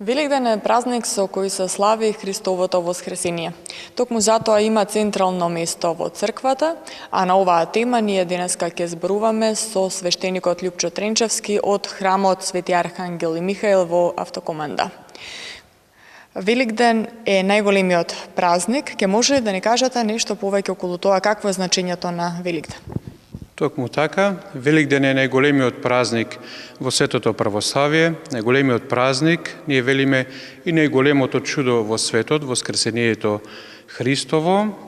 Великден е празник со кој се слави Христовото воскресение. Токму затоа има централно место во црквата, а на оваа тема ние денеска ќе зборуваме со свештеникот Љупчо Тренчевски од храмот Свети Архангел и Михаел во Автокоманда. Великден е најголемиот празник. Ќе може ли да ни кажете нешто повеќе околу тоа какво е значењето на Великден? Токму така, Великден е најголемиот празник во светото православие, најголемиот празник, ние велиме и најголемото чудо во светот, воскресението Христово.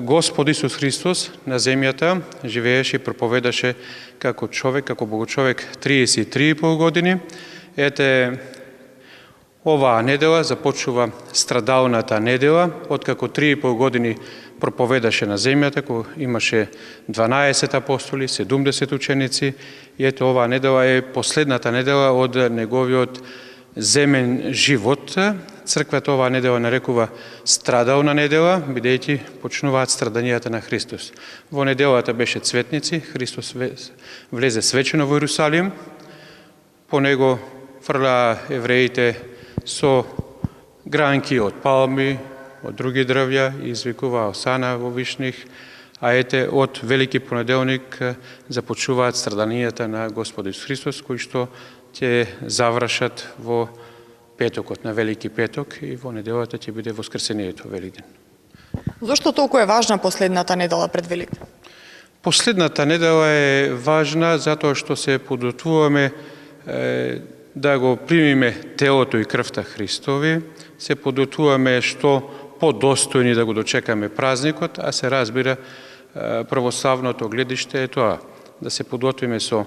Господ Исус Христос на земјата живееше и проповедаше како човек, како богочовек 33,5 години. Ете, оваа недела започува страдалната недела, откако 3,5 години проповедаше на земјата, кога имаше 12 апостоли, 70 ученици, и ето оваа недела е последната недела од неговиот земен живот. Црквата оваа недела нарекува страдална недела, бидејќи почнуваат страданијата на Христос. Во неделата беше цветници, Христос влезе свечено во Иерусалим, по него фрлаа евреите со гранки од палми, од други дрвја и извикува осана во вишних, а ете од Велики понеделник започнуваат страданијата на Господ Исус Христос, кои што ќе завршат во петокот, на Велики петок, и во неделата ќе биде воскресението Великден. Зошто толку е важна последната недела пред Великден? Последната недела е важна затоа што се подготвуваме да го примиме телото и крвта Христови, се подготвуваме што подостојни да го дочекаме празникот, а се разбира православното гледиште е тоа, да се подготвиме со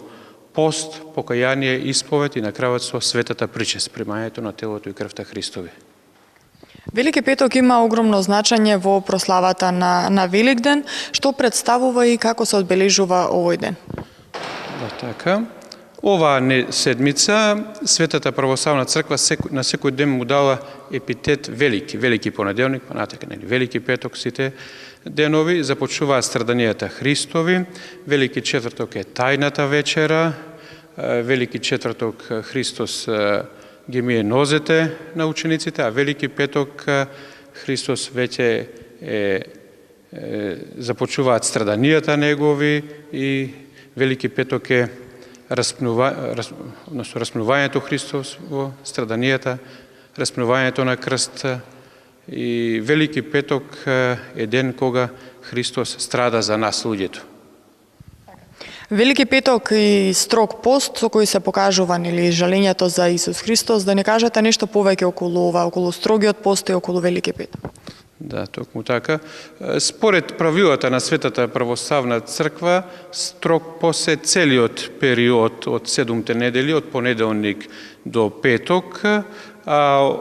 пост, покаяние, исповед и на крајот со светата причест, примањето на телото и крвта Христови. Велики петок има огромно значење во прославата на Великден, што представува и како се одбележува овој ден. Да, така. Оваа седмица Светата православна црква на секој ден му дала епитет велики, Велики понеделник, понатака, Велики петок, сите денови започнуваат страданијата Христови, Велики четврток е тајната вечера, Велики четврток Христос ги мие нозете на учениците, а Велики петок Христос веќе започнуваат страданијата негови и Велики петок е распнувањето Христос во страданијата, распнувањето на крст, и Велики петок е ден кога Христос страда за нас луѓето. Велики петок и строг пост со кој се покажува или жалењето за Исус Христос, да не кажете нешто повеќе околу ова, околу строгиот пост и околу Велики петок. Да, токму така. Според правилата на Светата православна црква, строг пост е целиот период од 7 недели, од понеделник до петок, а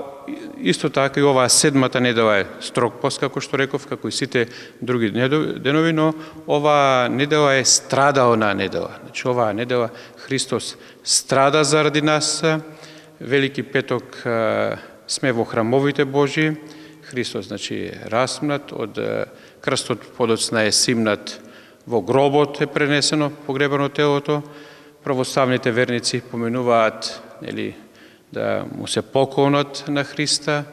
исто така и оваа седмата недела е строг пост, како што реков, како и сите други денови, но оваа недела е страдална недела. Значи, оваа недела Христос страда заради нас. Велики петок сме во храмовите Божи, Христос, значи, распнат, од крстот подоцна е симнат, во гробот е пренесено, погребано телото. Православните верници поменуваат, да му се поклонат на Христа,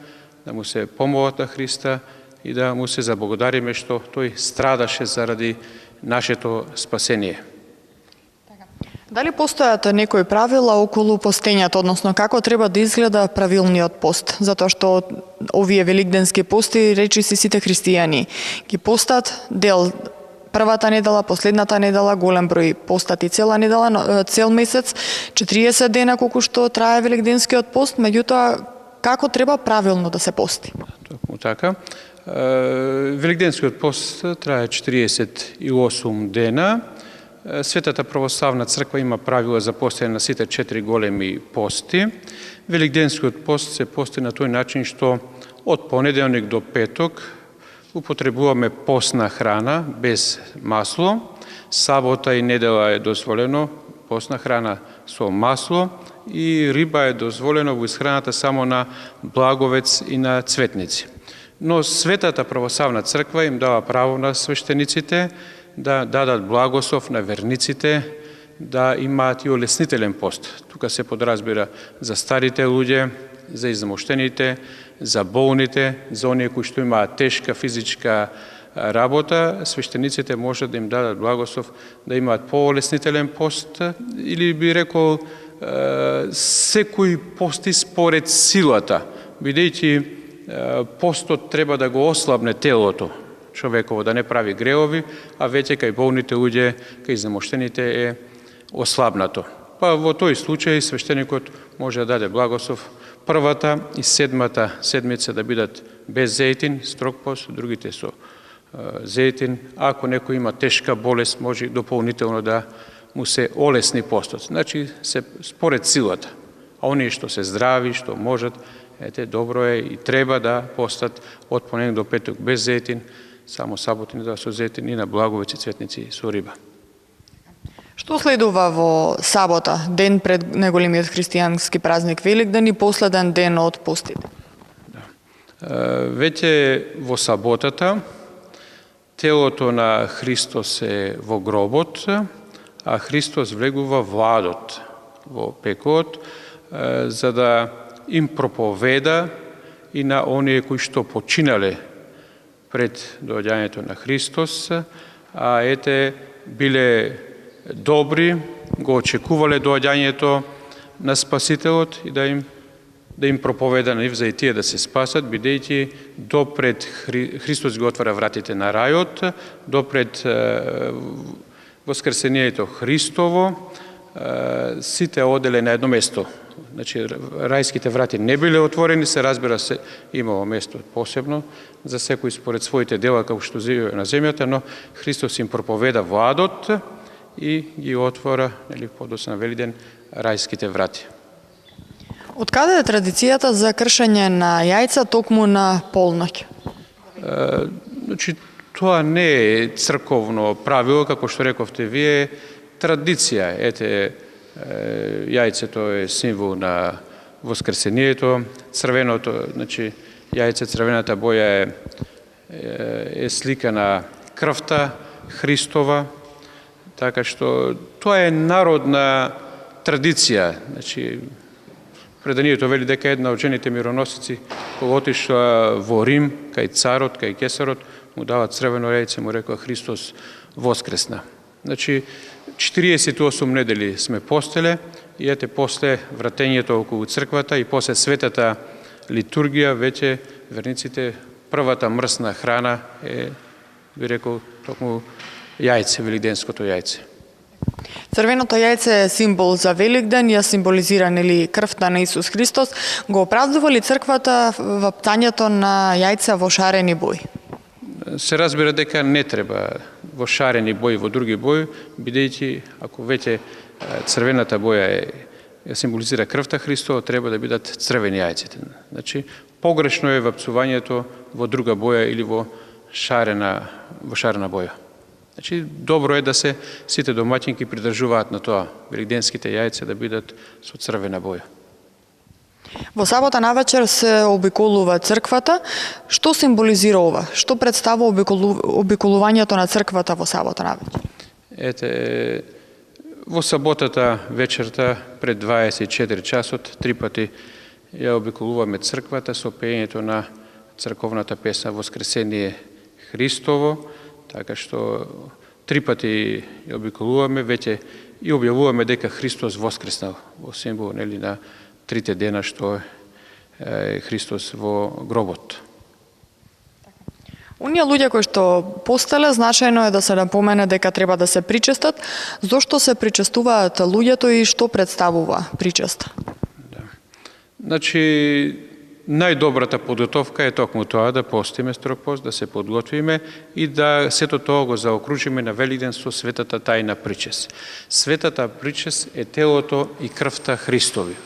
да му се помолат на Христа и да му се заблагодариме што тој страдаше заради нашето спасение. Дали постојат некои правила околу постењето, односно како треба да изгледа правилниот пост? Затоа што овие великденски пости речиси сите христијани ги постат дел првата недела, последната недела, голем број постати цела недела, цел месец, 40 дена колку што трае великденскиот пост, меѓутоа како треба правилно да се пости? Токму така. Великденскиот пост трае 48 дена. Светата православна црква има правила за постење на сите 4 големи пости. Великденскиот пост се пости на тој начин што од понеделник до петок употребуваме постна храна без масло. Сабота и недела е дозволено постна храна со масло и риба е дозволено во исхраната само на благовец и на цветници. Но Светата православна црква им дава право на свештениците да дадат благослов на верниците да имаат и олеснителен пост. Тука се подразбира за старите луѓе, за измоштените, за болните, за оние кои што имаат тешка физичка работа, свештениците можат да им дадат благослов да имаат поолеснителен пост, или би рекол секој пости според силата, бидејќи постот треба да го ослабне телото човеково, да не прави греови, а веќе кај болните луѓе, кај изнемоштените е ослабнато. Па во тој случај свештеникот може да даде благослов првата и седмата седмица да бидат без зејтин, строг пост, другите со зејтин. Ако некој има тешка болест, може дополнително да му се олесни постот. Значи, се според силата. А оние што се здрави, што можат, добро е и треба да постат од понеделник до петок без зејтин, само сабота да со зејтин и на благовици цветници со риба. Што следува во сабота, ден пред најголемиот христијански празник Великден и последен ден од постите? Веќе во саботата телото на Христос е во гробот, а Христос влегува во адот, во пекот, за да им проповеда и на оние кои што починале пред доаѓањето на Христос, а биле добри, го очекувале доаѓањето на Спасителот и да им проповеда на нив за и тие да се спасат, бидејќи допред Христос го отвара вратите на рајот, допред воскресението Христово, сите оделе на едно место. Значи, рајските врати не биле отворени, се разбира се, имало место посебно за секој според своите дела, како што живее на земјата, но Христос им проповеда во адот и ги отвора, подоцна на Велиден, рајските врати. Од каде е традицијата за кршење на јајца токму на полноќ? Значи, тоа не е црковно правило, како што рековте вие, традиција. Јајцето е символ на воскресението, црвеното, значи јајце, црвената боја е слика на крвта Христова, така што тоа е народна традиција. Значи, преданието вели дека една од жените мироносици, кога отишла во Рим, кај царот, кај кесарот, му дава црвено јајце, му рекла Христос воскресна. Значи, 48 недели сме постеле и после вратењето околу црквата и после светата литургија, веќе верниците првата мрсна храна е, би рекол, токму јајце, великденското јајце. Црвеното јајце е символ за Великден, ја символизира крвта на Исус Христос. Го оправдува ли црквата ваптањето на јајца во шарени бои? Се разбира дека не треба во шарени бои, во други бои, бидејќи ако веќе црвената боја символизира крвта Христова, треба да бидат црвени јајците. Значи, погрешно е вапцувањето во друга боја или во шарена боја. Значи, добро е да се сите домаќинки придржуваат на тоа, великденските јајца да бидат со црвена боја. Во сабота навечер се обиколува црквата. Што символизира ова? Што представува обиколувањето на црквата во сабота навечер? Во саботата вечерта пред 24 часот 3 пати ја обиколуваме црквата со пеењето на црковната песна Воскресение Христово, така што 3 пати ја обиколуваме веќе и објавуваме дека Христос воскреснал во символ на трите дена што е Христос во гробот. Оние луѓе кои што постеле, значајно е да се напомене дека треба да се причестат. Зошто се причестуваат луѓето и што представува причеста? Значи, најдобрата подготовка е токму тоа да постиме строг пост, да се подготвиме и да сето тоа го заокружиме на Великден со светата тајна причест. Светата причест е телото и крвта Христови.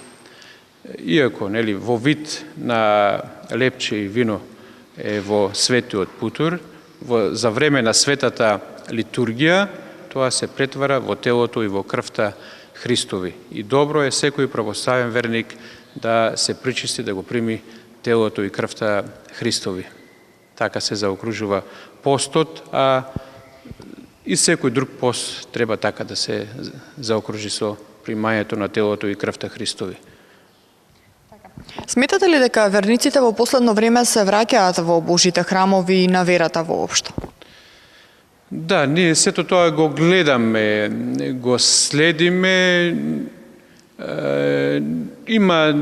Иако во вид на лепче и вино е во светиот путур, за време на светата литургија, тоа се претвара во телото и во крвта Христови. И добро е секој православен верник да се причисти, да го прими телото и крвта Христови. Така се заокружува постот, а и секој друг пост треба така да се заокружи со примањето на телото и крвта Христови. Сметате ли дека верниците во последно време се враќаат во Божите храмови и на верата воопшто? Да, ние сето тоа го гледаме, го следиме. Има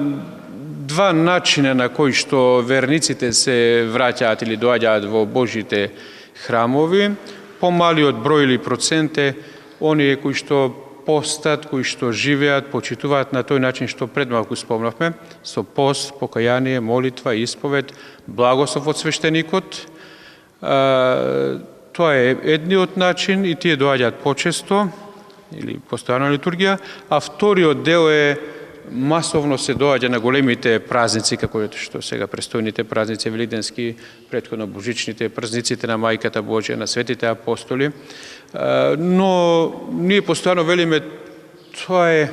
два начина на кои што верниците се враќаат или доаѓаат во Божите храмови. Помалиот број или процент е оние кои што постат, кои што живеат, почитуваат на тој начин што пред малку спомнавме, со пост, покаяние, молитва, исповед, благослов од свештеникот. Тоа е едниот начин и тие доаѓаат почесто или постојана литургија, а вториот дел е масовно се доаѓа на големите празници, како што сега престојните празници великденски, претходно божичните, празниците на Мајката Божја, на светите апостоли. Но ние постојано велиме тоа е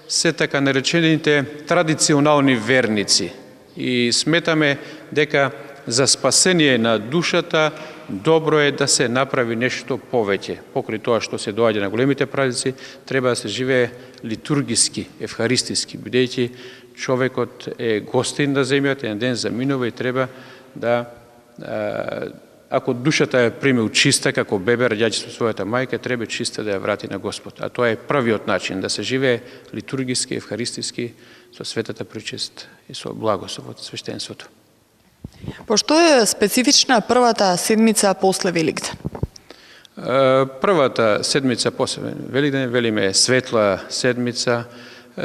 се така наречените традиционални верници и сметаме дека за спасение на душата добро е да се направи нешто повеќе. Покрај тоа што се доаѓа на големите празници, треба да се живее литургиски, евхаристиски, бидејќи човекот е гостин на земјата, еден ден заминува и треба да, ако душата е примил чиста, како бебе раѓајќи со својата мајка, треба чиста да ја врати на Господ. А тоа е првиот начин, да се живее литургиски, евхаристиски, со светата причест и со благослов од свештенството. Пошто е специфична првата седмица после Великден? Првата седмица после Великден, велиме светла седмица,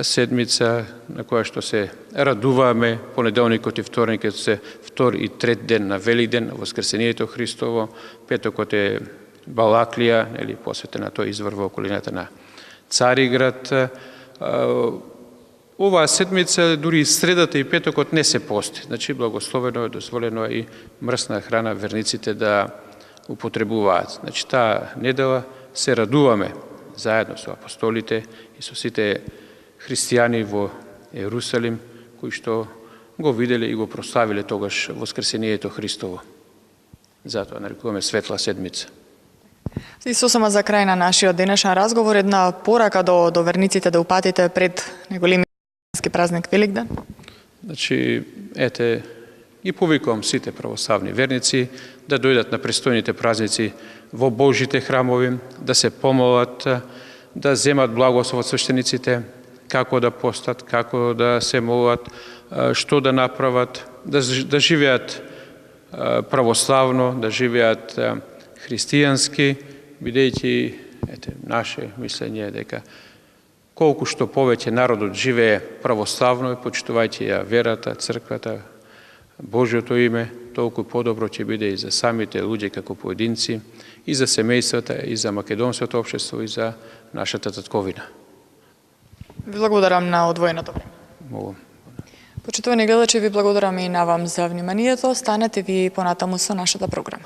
седмица на која што се радуваме, понеделникот и вторникот се втор и трет ден на Великден, Воскресението Христово, петокот е Балаклија, или посветена тој извор во околината на Цариград. Оваа седмица, дури и средата и петокот не се пости. Значи, благословено е, дозволено и мрсна храна верниците да употребуваат. Значи, таа недела се радуваме заедно со апостолите и со сите христијани во Ерусалим, кои што го виделе и го прославиле тогаш Воскресението Христово. Затоа нарекуваме светла седмица. И сосема за крај на нашиот денешен разговор, една порака до верниците да упатите пред неголемиот празник Великден? Значи, ете, и повикувам сите православни верници да дојдат на престојните празници во Божите храмови, да се помолат, да земат благослов од свештениците, како да постат, како да се молат, што да направат, да живеат православно, да живеат христијански, бидејќи, ете, наше мислење е дека колку што повеќе народот живее православно, почитувајќи ја верата, црквата, Божјото име, толку подобро ќе биде и за самите луѓе како поединци, и за семејствата, и за македонското општество, и за нашата татковина. Ви благодарам на одвоеното време. Могу. Почитувани гледачи, ви благодарам и на вам за вниманието. Останете ви понатаму со нашата програма.